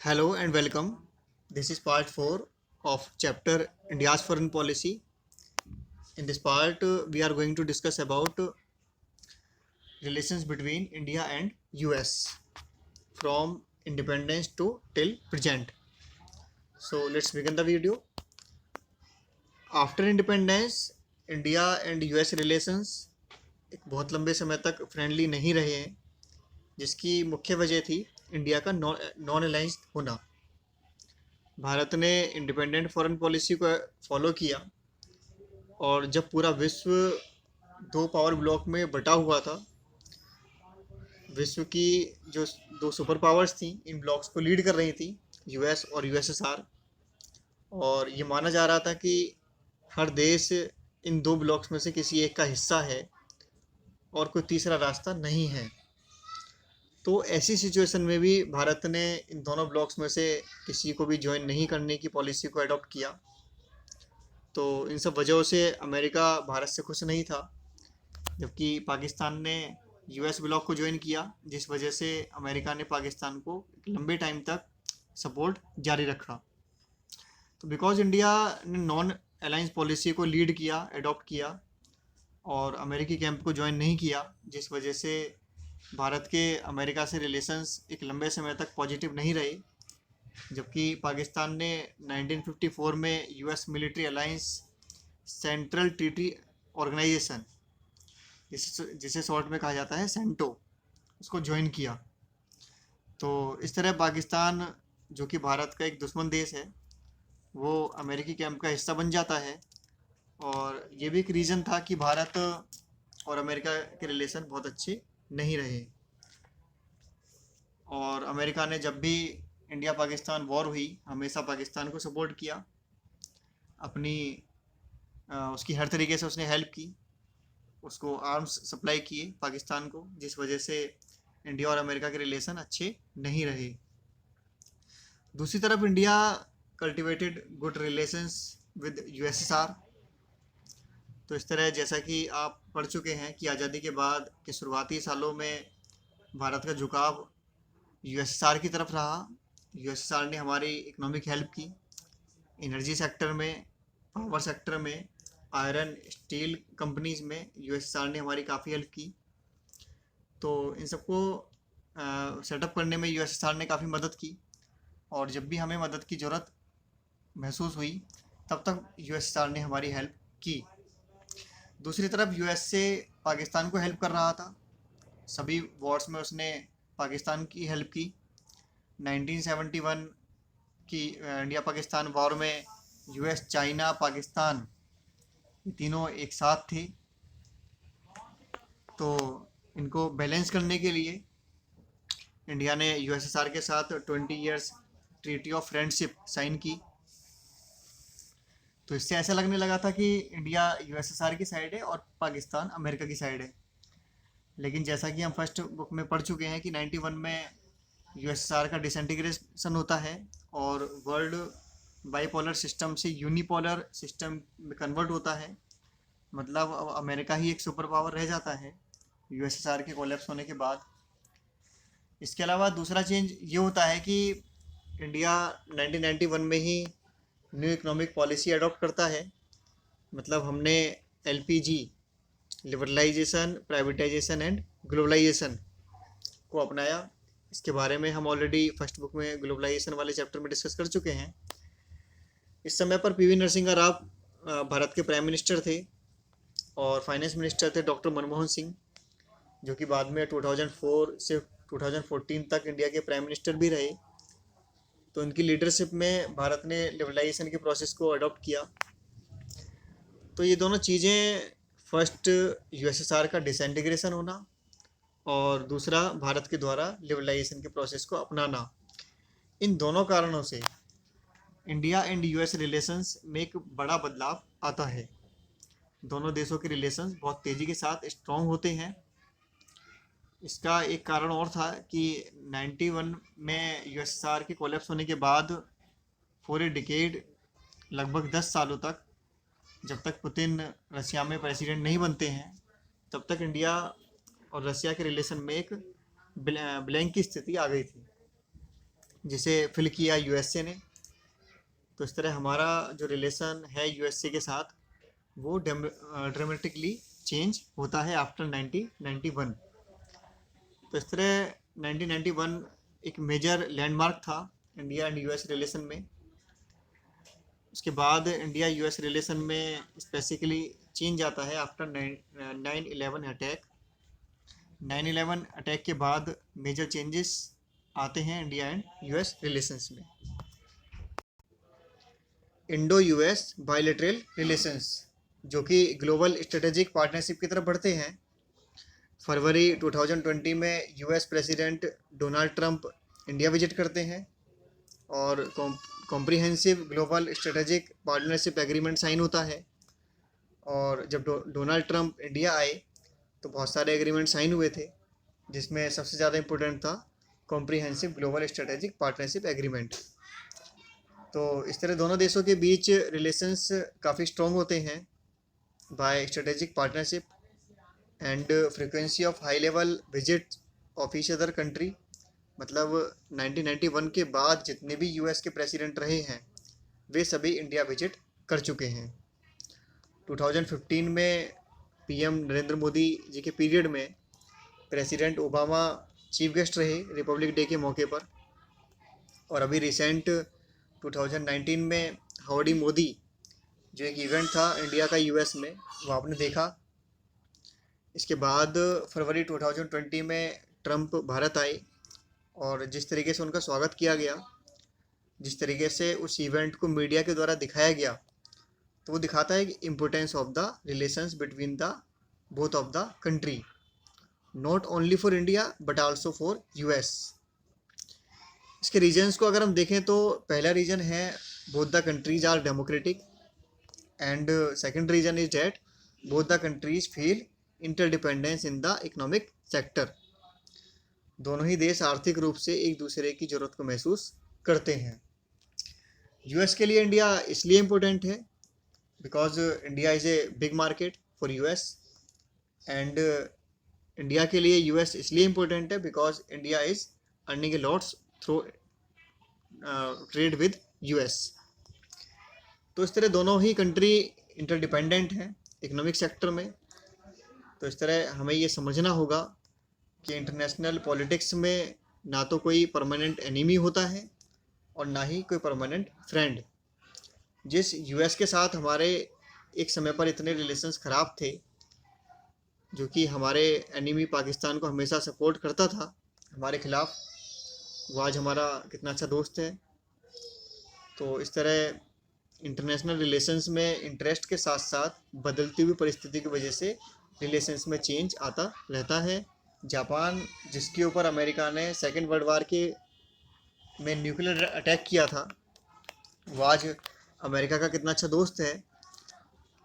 Hello and welcome. This is part 4 of chapter India's foreign policy. In this part, we are going to discuss about relations between India and US from independence to till present. So let's begin the video. After independence, India and US relations एक बहुत लंबे समय तक friendly नहीं रहे हैं, जिसकी मुख्य वजह थी इंडिया का नॉन अलाइंस होना। भारत ने इंडिपेंडेंट फॉरेन पॉलिसी को फॉलो किया और जब पूरा विश्व दो पावर ब्लॉक में बटा हुआ था, विश्व की जो दो सुपर पावर्स थी इन ब्लॉक्स को लीड कर रही थी, यूएस और यूएसएसआर। और ये माना जा रहा था कि हर देश इन दो ब्लॉक्स में से किसी एक का हिस्सा है और कोई तीसरा रास्ता नहीं है। तो ऐसी सिचुएशन में भी भारत ने इन दोनों ब्लॉक्स में से किसी को भी ज्वाइन नहीं करने की पॉलिसी को अडॉप्ट किया। तो इन सब वजहों से अमेरिका भारत से खुश नहीं था, जबकि पाकिस्तान ने यूएस ब्लॉक को ज्वाइन किया, जिस वजह से अमेरिका ने पाकिस्तान को लंबे टाइम तक सपोर्ट जारी रखा। तो बिकॉज इंडिया ने नॉन अलायंस पॉलिसी को लीड किया, अडॉप्ट किया और अमेरिकी कैंप को ज्वाइन नहीं किया, जिस वजह से भारत के अमेरिका से रिलेशंस एक लंबे समय तक पॉजिटिव नहीं रहे। जबकि पाकिस्तान ने 1954 में US military alliance central treaty organisation, जिसे शॉर्ट में कहा जाता है सेंटो, उसको ज्वाइन किया। तो इस तरह पाकिस्तान, जो कि भारत का एक दुश्मन देश है, वो अमेरिकी कैंप का हिस्सा बन जाता है। और ये भी एक रीज़न था कि भारत और अमेरिका के रिलेशन बहुत अच्छे नहीं रहे। और अमेरिका ने जब भी इंडिया पाकिस्तान वॉर हुई, हमेशा पाकिस्तान को सपोर्ट किया, अपनी उसकी हर तरीके से उसने हेल्प की, उसको आर्म्स सप्लाई किए पाकिस्तान को, जिस वजह से इंडिया और अमेरिका के रिलेशन अच्छे नहीं रहे। दूसरी तरफ India cultivated good relations with USSR. तो इस तरह, जैसा कि आप पढ़ चुके हैं कि आज़ादी के बाद के शुरुआती सालों में भारत का झुकाव यूएसएसआर की तरफ रहा। यूएसएसआर ने हमारी इकोनॉमिक हेल्प की, एनर्जी सेक्टर में, पावर सेक्टर में, आयरन स्टील कंपनीज में यूएसएसआर ने हमारी काफ़ी हेल्प की। तो इन सबको सेटअप करने में यूएसएसआर ने काफ़ी मदद की, और जब भी हमें मदद की ज़रूरत महसूस हुई तब तक यूएसएसआर ने हमारी हेल्प की। दूसरी तरफ यूएस से पाकिस्तान को हेल्प कर रहा था, सभी वॉर्स में उसने पाकिस्तान की हेल्प की। 1971 की इंडिया पाकिस्तान वॉर में यूएस, चाइना, पाकिस्तान, ये तीनों एक साथ थे। तो इनको बैलेंस करने के लिए इंडिया ने यूएसएसआर के साथ 20 years treaty of friendship sign की। तो इससे ऐसा लगने लगा था कि इंडिया यूएसएसआर की साइड है और पाकिस्तान अमेरिका की साइड है। लेकिन जैसा कि हम फर्स्ट बुक में पढ़ चुके हैं कि 91 में यूएसएसआर का डिसइंटीग्रेशन होता है और वर्ल्ड बाईपोलर सिस्टम से यूनिपोलर सिस्टम में कन्वर्ट होता है। मतलब अब अमेरिका ही एक सुपर पावर रह जाता है यूएसएसआर के कोलैप्स होने के बाद। इसके अलावा दूसरा चेंज ये होता है कि इंडिया 1991 में ही न्यू इकोनॉमिक पॉलिसी अडॉप्ट करता है। मतलब हमने LPG, liberalisation, privatisation and globalisation को अपनाया। इसके बारे में हम ऑलरेडी फर्स्ट बुक में ग्लोबलाइजेशन वाले चैप्टर में डिस्कस कर चुके हैं। इस समय पर पीवी नरसिंह राव भारत के प्राइम मिनिस्टर थे और फाइनेंस मिनिस्टर थे डॉक्टर मनमोहन सिंह, जो कि बाद में 2004 से 2014 तक इंडिया के प्राइम मिनिस्टर भी रहे। तो उनकी लीडरशिप में भारत ने लिबरलाइजेशन के प्रोसेस को अडॉप्ट किया। तो ये दोनों चीज़ें, फर्स्ट यूएसएसआर का डिसइंटीग्रेशन होना और दूसरा भारत के द्वारा लिबरलाइजेशन के प्रोसेस को अपनाना, इन दोनों कारणों से इंडिया एंड यूएस रिलेशंस में एक बड़ा बदलाव आता है। दोनों देशों के रिलेशंस बहुत तेज़ी के साथ स्ट्रॉन्ग होते हैं। इसका एक कारण और था कि 91 में यूएसएसआर के कोलैप्स होने के बाद फॉर ए डिकेड, लगभग 10 सालों तक, जब तक पुतिन रशिया में प्रेसिडेंट नहीं बनते हैं, तब तक इंडिया और रशिया के रिलेशन में एक ब्लैंक की स्थिति आ गई थी। जिसे फिल किया यूएसए ने। तो इस तरह हमारा जो रिलेशन है यूएसए के साथ वो ड्रामेटिकली चेंज होता है आफ्टर 1991। तो इस तरह 1991 एक मेजर लैंडमार्क था इंडिया एंड यूएस रिलेशन में। उसके बाद इंडिया यूएस रिलेशन में स्पेसिफिकली चेंज आता है आफ्टर 9/11 अटैक। 9/11 अटैक के बाद मेजर चेंजेस आते हैं इंडिया एंड यूएस रिलेशंस में। इंडो यूएस बायलैटरल रिलेशंस जो कि ग्लोबल स्ट्रेटेजिक पार्टनरशिप की तरफ बढ़ते हैं। फरवरी 2020 में US president Donald Trump India visit करते हैं और comprehensive global strategic partnership agreement sign होता है। और जब डोनाल्ड ट्रंप इंडिया आए तो बहुत सारे एग्रीमेंट साइन हुए थे, जिसमें सबसे ज़्यादा इम्पोर्टेंट था comprehensive global strategic partnership agreement. तो इस तरह दोनों देशों के बीच रिलेशंस काफ़ी स्ट्रॉन्ग होते हैं by strategic partnership and frequency of high level visit of each other country. मतलब 1991 के बाद जितने भी यूएस के प्रेसिडेंट रहे हैं वे सभी इंडिया विजिट कर चुके हैं। 2015 में पीएम नरेंद्र मोदी जी के पीरियड में प्रेसिडेंट ओबामा चीफ गेस्ट रहे रिपब्लिक डे के मौके पर। और अभी रिसेंट 2019 में हाउडी मोदी जो एक इवेंट था इंडिया का यूएस में वो आपने देखा। इसके बाद फरवरी 2020 में ट्रंप भारत आए और जिस तरीके से उनका स्वागत किया गया, जिस तरीके से उस इवेंट को मीडिया के द्वारा दिखाया गया, तो वो दिखाता है कि importance of the relations between the both of the country, not only for India but also for US. इसके रीजन्स को अगर हम देखें तो पहला रीजन है both the countries are democratic and second reason is that both the countries feel interdependence in the economic sector. दोनों ही देश आर्थिक रूप से एक दूसरे की ज़रूरत को महसूस करते हैं। यूएस के लिए इंडिया इसलिए इम्पोर्टेंट है because India is a big market for US and India के लिए यूएस इसलिए इम्पोर्टेंट है because India is earning a lots through trade with US. तो इस तरह दोनों ही कंट्री इंटरडिपेंडेंट हैं इकोनॉमिक सेक्टर में। तो इस तरह हमें ये समझना होगा कि इंटरनेशनल पॉलिटिक्स में ना तो कोई परमानेंट एनिमी होता है और ना ही कोई परमानेंट फ्रेंड। जिस यूएस के साथ हमारे एक समय पर इतने रिलेशंस ख़राब थे, जो कि हमारे एनिमी पाकिस्तान को हमेशा सपोर्ट करता था हमारे ख़िलाफ़, वो आज हमारा कितना अच्छा दोस्त है। तो इस तरह इंटरनेशनल रिलेशंस में इंटरेस्ट के साथ साथ बदलती हुई परिस्थिति की वजह से रिलेशंस में चेंज आता रहता है। जापान जिसके ऊपर अमेरिका ने सेकेंड वर्ल्ड वार के में न्यूक्लियर अटैक किया था, वो आज अमेरिका का कितना अच्छा दोस्त है।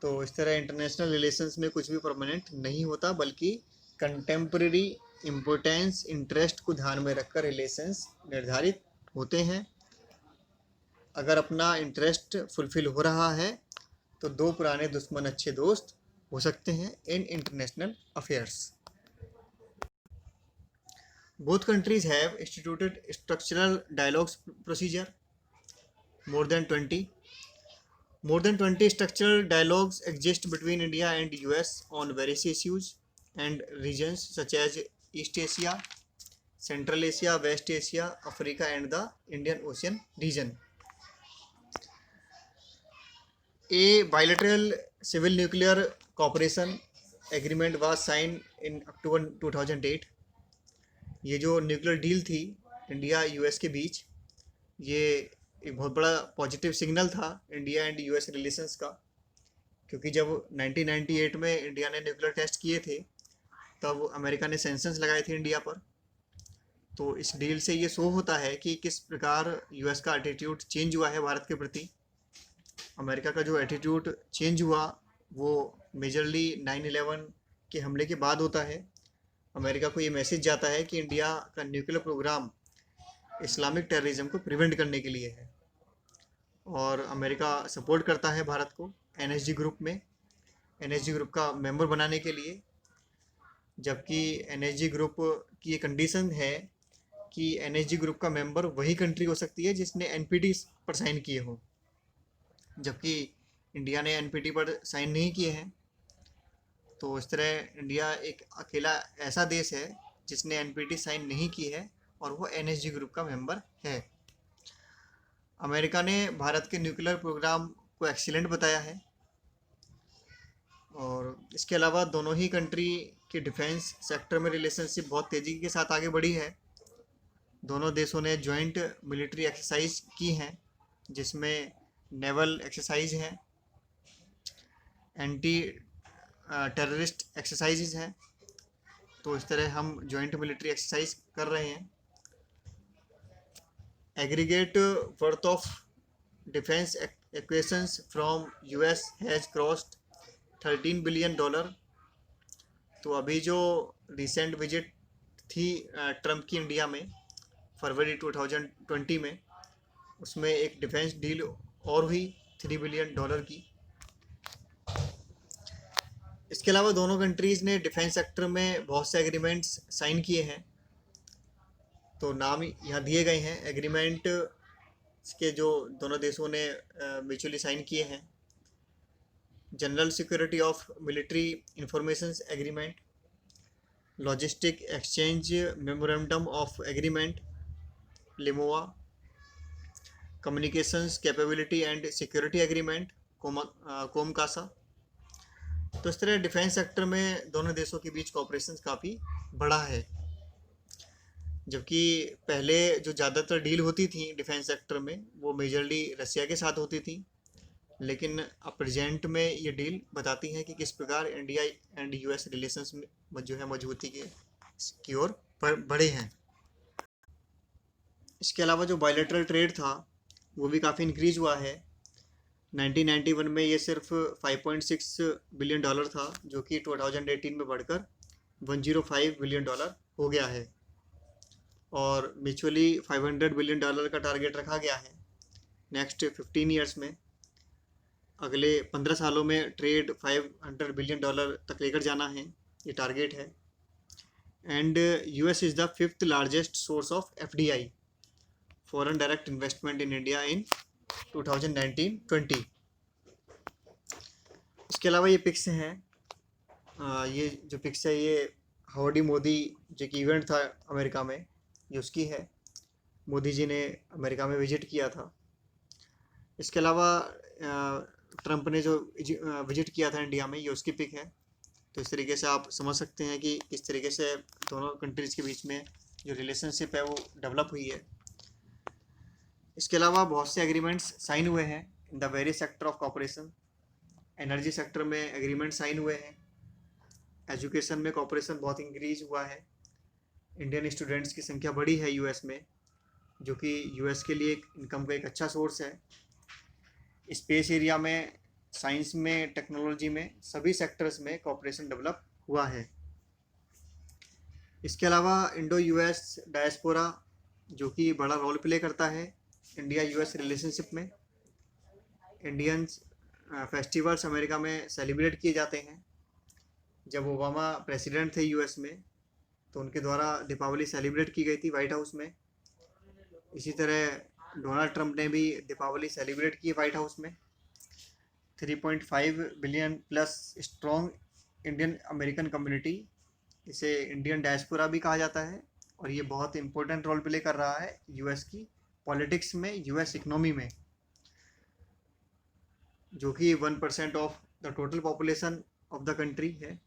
तो इस तरह इंटरनेशनल रिलेशंस में कुछ भी परमानेंट नहीं होता, बल्कि कंटेम्प्रेरी इम्पोर्टेंस इंटरेस्ट को ध्यान में रखकर रिलेशंस निर्धारित होते हैं। अगर अपना इंटरेस्ट फुलफिल हो रहा है तो दो पुराने दुश्मन अच्छे दोस्त हो सकते हैं in international affairs. Both countries have instituted structural dialogues procedure. More than 20 structural dialogues exist between India and US on various issues and regions such as East Asia, Central Asia, West Asia, Africa and the Indian Ocean region. A bilateral civil nuclear cooperation agreement was signed in October 2008. ये जो nuclear deal थी India US के बीच, ये एक बहुत बड़ा positive signal था India and US relations का, क्योंकि जब 1998 में इंडिया ने न्यूक्लियर टेस्ट किए थे तब अमेरिका ने सैंक्शंस लगाए थे इंडिया पर। तो इस डील से ये शो होता है कि किस प्रकार यूएस का एटीट्यूड चेंज हुआ है भारत के प्रति। अमेरिका का जो एटीट्यूड चेंज हुआ वो मेजरली 9/11 के हमले के बाद होता है। अमेरिका को ये मैसेज जाता है कि इंडिया का न्यूक्लियर प्रोग्राम इस्लामिक टेररिज्म को प्रिवेंट करने के लिए है और अमेरिका सपोर्ट करता है भारत को एनएसजी ग्रुप में, एनएसजी ग्रुप का मेंबर बनाने के लिए। जबकि एनएसजी ग्रुप की ये कंडीशन है कि NSG ग्रुप का मेंबर वही कंट्री हो सकती है जिसने NPT पर साइन किए हो, जबकि इंडिया ने NPT पर साइन नहीं किए हैं। तो इस तरह इंडिया एक अकेला ऐसा देश है जिसने NPT साइन नहीं की है और वो NSG ग्रुप का मेंबर है। अमेरिका ने भारत के न्यूक्लियर प्रोग्राम को एक्सीलेंट बताया है, और इसके अलावा दोनों ही कंट्री के डिफेंस सेक्टर में रिलेशनशिप बहुत तेज़ी के साथ आगे बढ़ी है। दोनों देशों ने जॉइंट मिलिट्री एक्सरसाइज की हैं, जिसमें नेवल एक्सरसाइज है, एंटी टेररिस्ट एक्सरसाइजेज हैं। तो इस तरह हम जॉइंट मिलिट्री एक्सरसाइज कर रहे हैं। Aggregate worth of defence equations from US has crossed $13 billion. तो अभी जो रिसेंट विजिट थी ट्रम्प की इंडिया में फरवरी 2020 में, उसमें एक डिफेंस डील और हुई $3 बिलियन की। इसके अलावा दोनों कंट्रीज़ ने डिफेंस सेक्टर में बहुत से एग्रीमेंट्स साइन किए हैं। तो नाम यहाँ दिए गए हैं एग्रीमेंट के जो दोनों देशों ने म्यूचुअली साइन किए हैं। General security of military information agreement, logistic exchange memorandum of agreement LEMOA, communications capability and security agreement COMCASA. तो इस तरह डिफेंस सेक्टर में दोनों देशों के बीच कोऑपरेशन काफ़ी बढ़ा है। जबकि पहले जो ज़्यादातर डील होती थी डिफेंस सेक्टर में वो मेजरली रसिया के साथ होती थी, लेकिन अब प्रेजेंट में ये डील बताती हैं कि किस प्रकार इंडिया एंड US रिलेशंस में जो है मजबूती की ओर बढ़े हैं। इसके अलावा जो बायलैटरल ट्रेड था वो भी काफ़ी इंक्रीज हुआ है। 1991 में ये सिर्फ $5.6 बिलियन था, जो कि 2018 में बढ़कर $105 बिलियन हो गया है, और म्यूचुअली $500 बिलियन का टारगेट रखा गया है नेक्स्ट 15 ईयर्स में। अगले 15 सालों में ट्रेड $500 बिलियन तक लेकर जाना है, ये टारगेट है। And US is the 5th largest source of FDI, foreign direct investment in India, in 2019-20। इसके अलावा ये पिक्स हैं, ये जो पिक्स है ये हाउडी मोदी जो कि इवेंट था अमेरिका में, ये उसकी है। मोदी जी ने अमेरिका में विजिट किया था। इसके अलावा ट्रंप ने जो विजिट किया था इंडिया में, ये उसकी पिक है। तो इस तरीके से आप समझ सकते हैं कि किस तरीके से दोनों कंट्रीज़ के बीच में जो रिलेशनशिप है वो डेवलप हुई है। इसके अलावा बहुत से एग्रीमेंट्स साइन हुए हैं in the various sector of corporation. Energy sector में एग्रीमेंट साइन हुए हैं। एजुकेशन में कॉपरेशन बहुत इंक्रीज हुआ है। इंडियन स्टूडेंट्स की संख्या बढ़ी है US में, जो कि US के लिए एक इनकम का एक अच्छा सोर्स है। स्पेस एरिया में, साइंस में, टेक्नोलॉजी में, सभी सेक्टर्स में कॉपरेशन डेवलप हुआ है। इसके अलावा इंडो US डायस्पोरा जो कि बड़ा रोल प्ले करता है इंडिया US रिलेशनशिप में। इंडियंस फेस्टिवल्स अमेरिका में सेलिब्रेट किए जाते हैं। जब ओबामा प्रेसिडेंट थे US में, तो उनके द्वारा दीपावली सेलिब्रेट की गई थी वाइट हाउस में। इसी तरह डोनाल्ड ट्रंप ने भी दीपावली सेलिब्रेट की वाइट हाउस में। 3.5 billion plus strong Indian American community, इसे इंडियन डायस्पोरा भी कहा जाता है, और ये बहुत इंपॉर्टेंट रोल प्ले कर रहा है US की पॉलिटिक्स में, US इकोनॉमी में, जो कि 1% of the total population of the country है।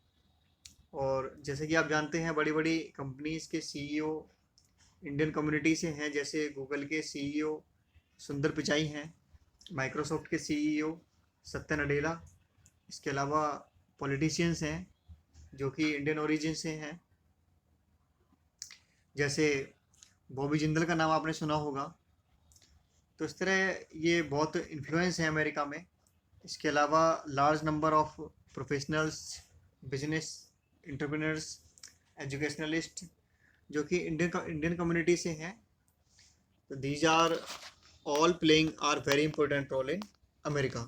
और जैसे कि आप जानते हैं बड़ी बड़ी कंपनीज़ के CEO इंडियन कम्युनिटी से हैं, जैसे गूगल के CEO सुंदर पिचाई हैं, माइक्रोसॉफ्ट के CEO सत्या नडेला। इसके अलावा पॉलिटिशियंस हैं जो कि इंडियन ओरिजिन से हैं, जैसे बॉबी जिंदल का नाम आपने सुना होगा। तो इस तरह ये बहुत इन्फ्लुएंस है अमेरिका में। इसके अलावा large number of professionals, business entrepreneurs, educationalist जो कि इंडियन कम्युनिटी से हैं। तो these are all playing are very important role in America.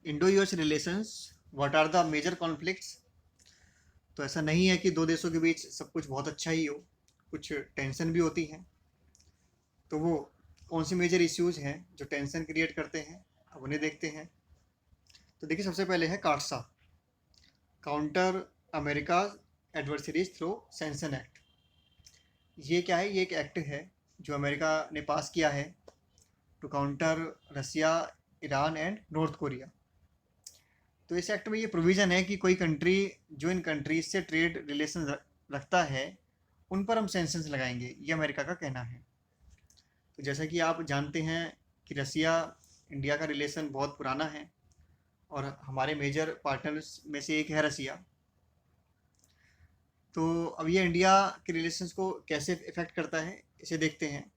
Indo US relations, what are the major conflicts? तो ऐसा नहीं है कि दो देशों के बीच सब कुछ बहुत अच्छा ही हो, कुछ टेंशन भी होती है। तो वो कौन सी मेजर इश्यूज हैं जो टेंशन क्रिएट करते हैं, अब उन्हें देखते हैं। तो देखिए, सबसे पहले है काटसा, counter America adversaries through sanction act. ये क्या है? ये एक एक्ट है जो अमेरिका ने पास किया है to counter Russia, Iran and North Korea. तो इस एक्ट में ये प्रोविज़न है कि कोई कंट्री जो इन कंट्रीज से ट्रेड रिलेशन रखता है, उन पर हम सैंक्शंस लगाएंगे, ये अमेरिका का कहना है। तो जैसा कि आप जानते हैं कि रसिया इंडिया का रिलेशन बहुत पुराना है और हमारे मेजर पार्टनर्स में से एक है रसिया। तो अब ये इंडिया के रिलेशंस को कैसे इफ़ेक्ट करता है, इसे देखते हैं।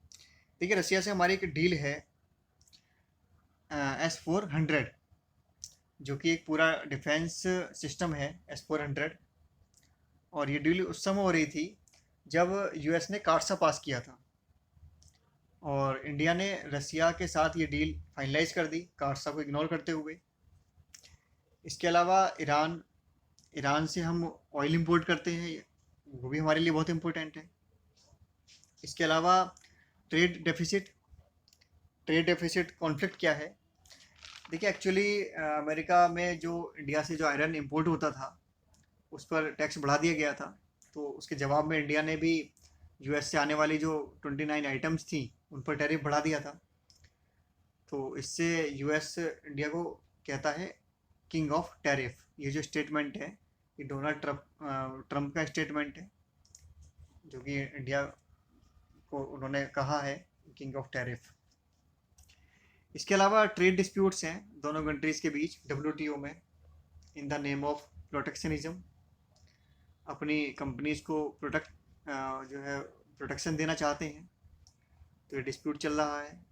देखिए, रसिया से हमारी एक डील है S-400, जो कि एक पूरा डिफेंस सिस्टम है S-400। और ये डील उस समय हो रही थी जब यूएस ने कार्सा पास किया था, और इंडिया ने रसिया के साथ ये डील फाइनलाइज कर दी कार्सा को इग्नोर करते हुए। इसके अलावा ईरान से हम ऑयल इंपोर्ट करते हैं, वो भी हमारे लिए बहुत इम्पोर्टेंट है। इसके अलावा ट्रेड डेफिसिट कॉन्फ्लिक्ट क्या है? देखिए, एक्चुअली अमेरिका में जो इंडिया से जो आयरन इंपोर्ट होता था, उस पर टैक्स बढ़ा दिया गया था। तो उसके जवाब में इंडिया ने भी यूएस से आने वाली जो 29 आइटम्स थी, उन पर टैरिफ बढ़ा दिया था। तो इससे यूएस इंडिया को कहता है किंग ऑफ टैरिफ। ये जो स्टेटमेंट है, ये डोनाल्ड ट्रंप का स्टेटमेंट है, जो कि इंडिया को उन्होंने कहा है किंग ऑफ टैरिफ। इसके अलावा ट्रेड डिस्प्यूट्स हैं दोनों कंट्रीज़ के बीच WTO में, in the name of protectionism. अपनी कंपनीज़ को जो है प्रोटेक्शन देना चाहते हैं, तो ये डिस्प्यूट चल रहा है।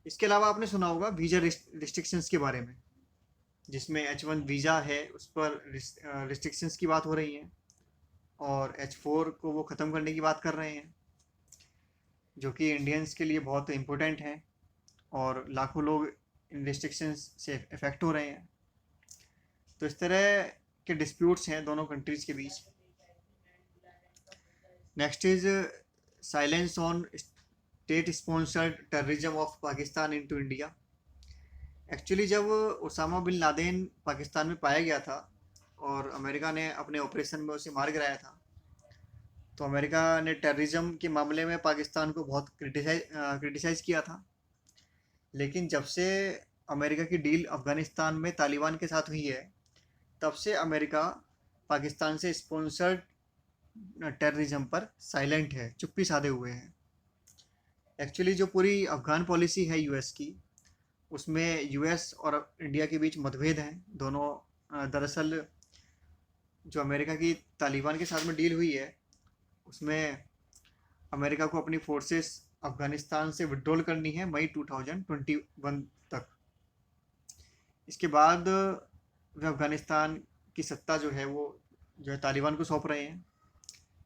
इसके अलावा आपने सुना होगा वीज़ा रिस्ट्रिक्शंस के बारे में, जिसमें H1 वीज़ा है उस पर रिस्ट्रिक्शंस की बात हो रही है, और H4 को वो ख़त्म करने की बात कर रहे हैं, जो कि इंडियंस के लिए बहुत इम्पोर्टेंट है, और लाखों लोग इन रिस्ट्रिक्शंस से इफ़ेक्ट हो रहे हैं। तो इस तरह के डिस्प्यूट्स हैं दोनों कंट्रीज़ के बीच। Next is silence on state sponsored terrorism of Pakistan into India. Actually जब ओसामा बिन लादेन पाकिस्तान में पाया गया था और अमेरिका ने अपने ऑपरेशन में उसे मार गिराया था, तो अमेरिका ने टेररिज्म के मामले में पाकिस्तान को बहुत क्रिटिसाइज़ किया था। लेकिन जब से अमेरिका की डील अफ़गानिस्तान में तालिबान के साथ हुई है, तब से अमेरिका पाकिस्तान से स्पॉन्सर्ड टेररिज्म पर साइलेंट है, चुप्पी साधे हुए हैं। एक्चुअली जो पूरी अफ़गान पॉलिसी है यूएस की, उसमें यूएस और इंडिया के बीच मतभेद हैं। दोनों दरअसल जो अमेरिका की तालिबान के साथ में डील हुई है, उसमें अमेरिका को अपनी फोर्सेस अफ़गानिस्तान से विड्रॉल करनी है मई 2021 तक। इसके बाद वे अफ़गानिस्तान की सत्ता जो है वो जो है तालिबान को सौंप रहे हैं,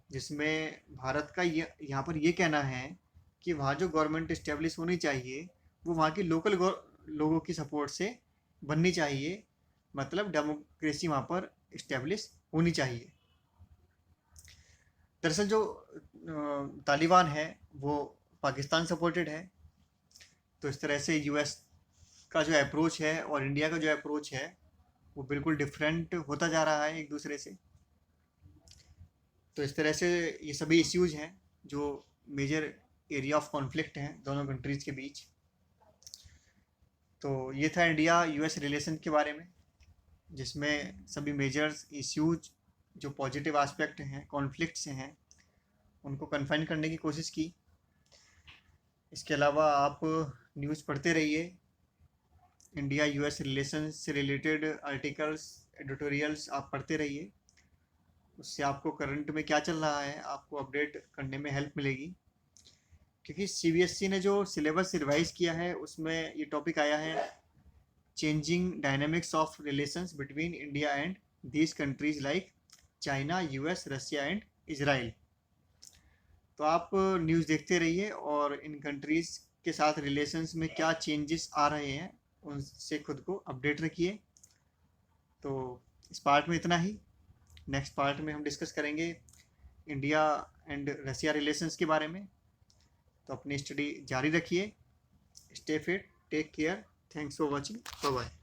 जिसमें भारत का यहाँ पर ये कहना है कि वहाँ जो गवर्नमेंट इस्टेब्लिश होनी चाहिए, वो वहाँ की लोकल लोगों की सपोर्ट से बननी चाहिए, मतलब डेमोक्रेसी वहाँ पर इस्टेब्लिश होनी चाहिए। दरअसल जो तालिबान है वो पाकिस्तान सपोर्टेड है। तो इस तरह से यूएस का जो अप्रोच है और इंडिया का जो अप्रोच है, वो बिल्कुल डिफरेंट होता जा रहा है एक दूसरे से। तो इस तरह से ये सभी इश्यूज हैं जो मेजर एरिया ऑफ कॉन्फ्लिक्ट हैं दोनों कंट्रीज़ के बीच। तो ये था इंडिया यूएस रिलेशन के बारे में, जिसमें सभी मेजर्स इश्यूज जो पॉजिटिव एस्पेक्ट हैं, कॉन्फ्लिक्ट्स हैं, उनको कन्फाइन करने की कोशिश की। इसके अलावा आप न्यूज़ पढ़ते रहिए, इंडिया यूएस रिलेशन से रिलेटेड आर्टिकल्स, एडिटोरियल्स आप पढ़ते रहिए। उससे आपको करंट में क्या चल रहा है आपको अपडेट करने में हेल्प मिलेगी। क्योंकि सीबीएसई ने जो सिलेबस रिवाइज किया है, उसमें ये टॉपिक आया है changing dynamics of relations between India and these countries like China, US, Russia and Israel. तो आप न्यूज़ देखते रहिए और इन कंट्रीज़ के साथ रिलेशंस में क्या चेंजेस आ रहे हैं, उनसे खुद को अपडेट रखिए। तो इस पार्ट में इतना ही। नेक्स्ट पार्ट में हम डिस्कस करेंगे इंडिया एंड रसिया रिलेशंस के बारे में। तो अपनी स्टडी जारी रखिए। Stay fit, take care, thanks for watching, bye bye.